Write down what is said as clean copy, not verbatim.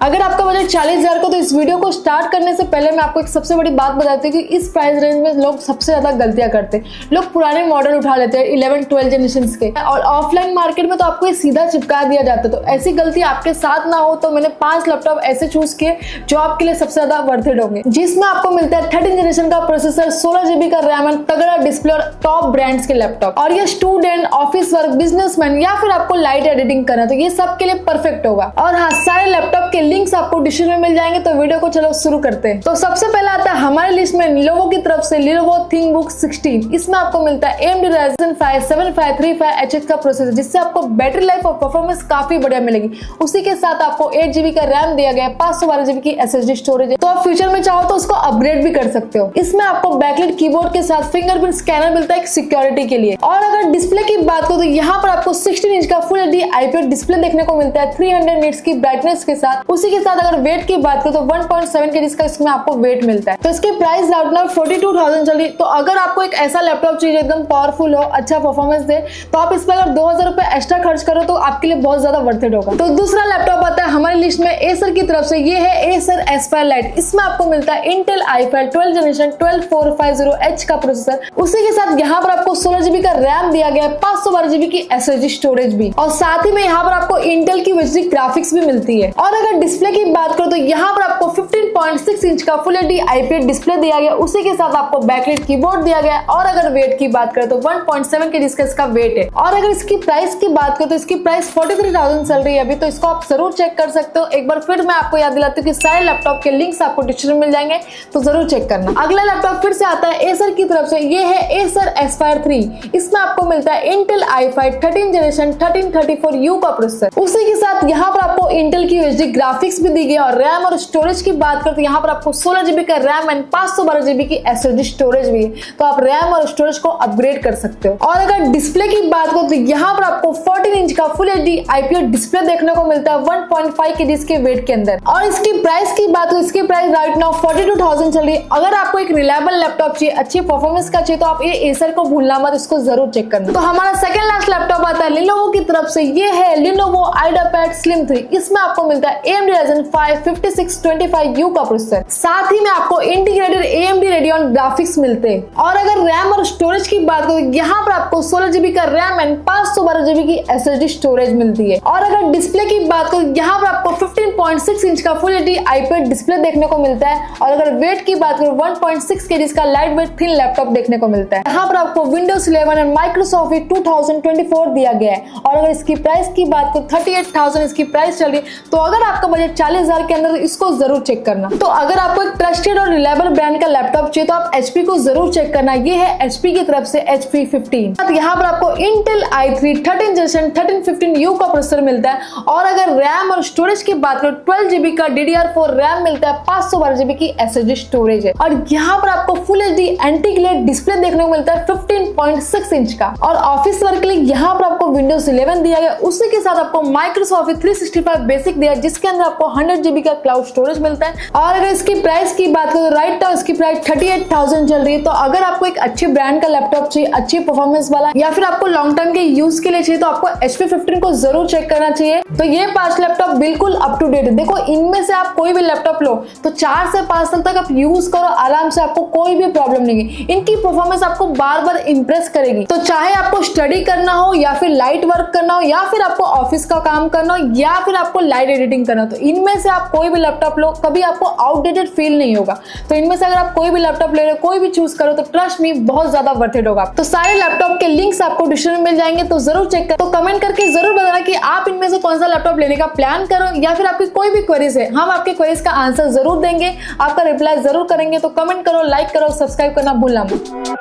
अगर आपका बजट 40,000 का तो इस वीडियो को स्टार्ट करने से पहले मैं आपको एक सबसे बड़ी बात बताती हूँ कि इस प्राइस रेंज में लोग सबसे ज्यादा गलतियां करते हैं। लोग पुराने मॉडल उठा लेते हैं 11-12 जनरेशन के, और ऑफलाइन मार्केट में तो आपको ये सीधा चिपका दिया जाता है। तो ऐसी गलती आपके साथ ना हो तो मैंने 5 लैपटॉप ऐसे चूज किए जो आपके लिए सबसे ज्यादा वर्थ होंगे, जिसमें आपको मिलता है 13 जनरेशन का प्रोसेसर, 16 GB का रैम, तगड़ा डिस्प्ले और टॉप ब्रांड्स के लैपटॉप। और ये स्टूडेंट, ऑफिस वर्क, बिजनेसमैन या फिर आपको लाइट एडिटिंग करना तो ये सबके लिए परफेक्ट होगा। और हाँ, सारे लैपटॉप के लिंक्स आपको डिस्क्रिप्शन में मिल जाएंगे। तो वीडियो को चलो शुरू करते हैं। तो सबसे पहले आता है हमारी लिस्ट में Lenovo की तरफ से Lenovo ThinkBook 16। इसमें आपको मिलता है AMD Ryzen 5 7535H का प्रोसेसर, जिससे आपको बैटरी लाइफ और परफॉर्मेंस काफी बढ़िया मिलेगी। उसी के साथ आपको 8 GB का रैम दिया गया है, 512 GB की SSD स्टोरेज है। तो आप फ्यूचर में चाहो तो उसको अपग्रेड भी कर सकते हो। इसमें आपको बैकलाइट कीबोर्ड के साथ फिंगरप्रिंट स्कैनर मिलता है सिक्योरिटी के लिए। और अगर डिस्प्ले की बात करो तो यहाँ पर आपको 16 इंच का फुल HD IPS डिस्प्ले देखने को मिलता है 300 निट्स की ब्राइटनेस के साथ। उसी के साथ अगर वेट की बात करो तो 1.7 kg का इसमें आपको वेट मिलता है। तो इसकी प्राइस राउंड 42,000 चल रही। तो अगर आपको एक ऐसा लैपटॉप चाहिए एकदम पावरफुल हो, अच्छा परफॉर्मेंस दे, तो आप इस पर अगर 2,000 रुपए एक्स्ट्रा खर्च करो तो आपके लिए बहुत ज्यादा वर्थ इट होगा। तो दूसरा लैपटॉप आता है हमारी लिस्ट में Acer की तरफ से, ये है Acer Aspire Lite। इसमें आपको मिलता है Intel i5 12 जनरेशन 12450H का प्रोसेसर। उसी के साथ यहाँ पर आपको 16 GB का रैम दिया गया है, 512 GB की SSD स्टोरेज भी, और साथ ही में यहाँ पर आपको Intel की VGA ग्राफिक्स भी मिलती है। और अगर डिस्प्ले की बात करो तो यहाँ पर आपको 15.6 इंच का फुल HD IPS डिस्प्ले दिया गया। उसी के साथ आपको बैकलाइट कीबोर्ड दिया गया। और अगर वेट की बात करें तो 1.7 kg का इसका वेट है। और अगर इसकी प्राइस की बात करें तो इसकी प्राइस 43,000 चल रही है अभी। तो इसको आप जरूर चेक कर सकते हो। एक बार फिर मैं आपको याद दिलाती हूँ कि सारे लैपटॉप के लिंक्स आपको डिस्क्रिप्शन में मिल जाएंगे, तो जरूर चेक करना। अगला लैपटॉप फिर से आता है Acer की तरफ से, ये है Acer Aspire 3। इसमें आपको मिलता है Intel i5 13 जनरेशन 1334U का प्रोसेसर। उसी के साथ यहाँ पर आपको Intel की VGA ग्राफिक्स भी दी गई। और रैम और स्टोरेज की बात करते हैं, यहाँ पर आपको 16 GB का रैम एंड 512 GB की SSD स्टोरेज भी है। तो आप रैम और स्टोरेज को अपग्रेड कर सकते हो। और अगर डिस्प्ले की बात करो तो यहाँ पर आपको 14 इंच का फुल HD IPS डिस्प्ले देखने को मिलता है 1.5 kg के वेट के अंदर। और इसकी प्राइस की बात करो, इसकी प्राइस राइट नाउ 42,000 चल रही है। अगर आपको एक रिलायबल लैपटॉप चाहिए, अच्छी परफॉर्मेंस का चाहिए, तो आप ये Acer को भूलना मत, इसको जरूर चेक करना। तो हमारा सेकंड लास्ट लैपटॉप आता है Lenovo की तरफ से, ये है Lenovo IdeaPad Slim 3। इसमें आपको मिलता है AMD Ryzen 5 5625U का प्रोसेसर। साथ ही में आपको इंटीग्रेटेड AMD Radeon ग्राफिक्स मिलते हैं। और अगर रैम और स्टोरेज की बात करो, यहाँ पर आपको 16 GB का रैम एंड 512 GB की SSD स्टोरेज मिलती है। और अगर डिस्प्ले की बात करो, यहाँ पर आपको 15.6 इंच का फुल HD IPS डिस्प्ले देखने को मिलता है। और अगर वेट की बात करो 1.6 kg का लाइट वेट थिन लैपटॉप देखने को मिलता है। यहाँ पर आपको Windows 11 एंड Microsoft Office 2024 दिया गया है। और अगर इसकी प्राइस की बात करो 38,000 इसकी प्राइस चल रही है। तो अगर आपका बजट 40,000 के अंदर, इसको जरूर चेक करना। तो अगर आपको एक ट्रस्टेड और रिलायबल ब्रांड का लैपटॉप चाहिए तो आप HP को जरूर चेक करना। ये है HP की तरफ से HP 15। यहाँ पर आपको Intel i3 13 जनरेशन 1315U का प्रोसेसर मिलता है। और अगर रैम और स्टोरेज की बात करो 12 GB का DDR4 रैम मिलता है, 512 GB की SSD स्टोरेज है। और यहाँ पर आपको full HD anti glare display देखने को मिलता है 15.6 इंच का। और ऑफिस वर्क के लिए यहाँ पर आपको Windows 11 दिया गया। उसी के साथ आपको Microsoft Office 365 बेसिक दिया, जिसके अंदर आपको 100 GB का क्लाउड स्टोरेज मिलता है। और अगर इसकी प्राइस की बात करो तो राइट नाउ इसकी प्राइस 38,000 चल रही है। तो अगर आपको एक अच्छे ब्रांड का लैपटॉप चाहिए, अच्छी परफॉर्मेंस वाला, या फिर आपको लॉन्ग टर्म के यूज के लिए चाहिए, तो आपको HP 15 को जरूर चेक करना चाहिए। तो ये 5 लैपटॉप बिल्कुल अप टू डेट है। देखो, इनमें से आप कोई भी लैपटॉप लो तो 4 से 5 साल तक आप यूज करो आराम से, आपको कोई भी प्रॉब्लम नहीं है। इनकी परफॉर्मेंस आपको बार बार इंप्रेस करेगी। तो चाहे आपको स्टडी करना हो, या फिर लाइट वर्क करना हो, या फिर आपको ऑफिस का काम करना हो, या फिर आपको लाइट एडिटिंग करना हो, तो इनमें से आप कोई भी लैपटॉप लो, कभी आपको आउटडेटेड फील नहीं होगा। तो इनमें से अगर आप कोई भी लैपटॉप ले रहे हो, कोई भी चूज करो, तो ट्रस्ट मी बहुत ज्यादा वर्थ इट होगा। तो सारे लैपटॉप के लिंक्स आपको डिस्क्रिप्शन में मिल जाएंगे, तो जरूर चेक करो। तो कमेंट करके जरूर बताना कि आप इनमें से कौन सा लैपटॉप लेने का प्लान करो, या फिर आपकी कोई भी क्वेरीज है, हम आपके क्वेरीज का आंसर जरूर देंगे, आपका रिप्लाई जरूर करेंगे। तो कमेंट करो, लाइक करो, सब्सक्राइब करना भूलना मत।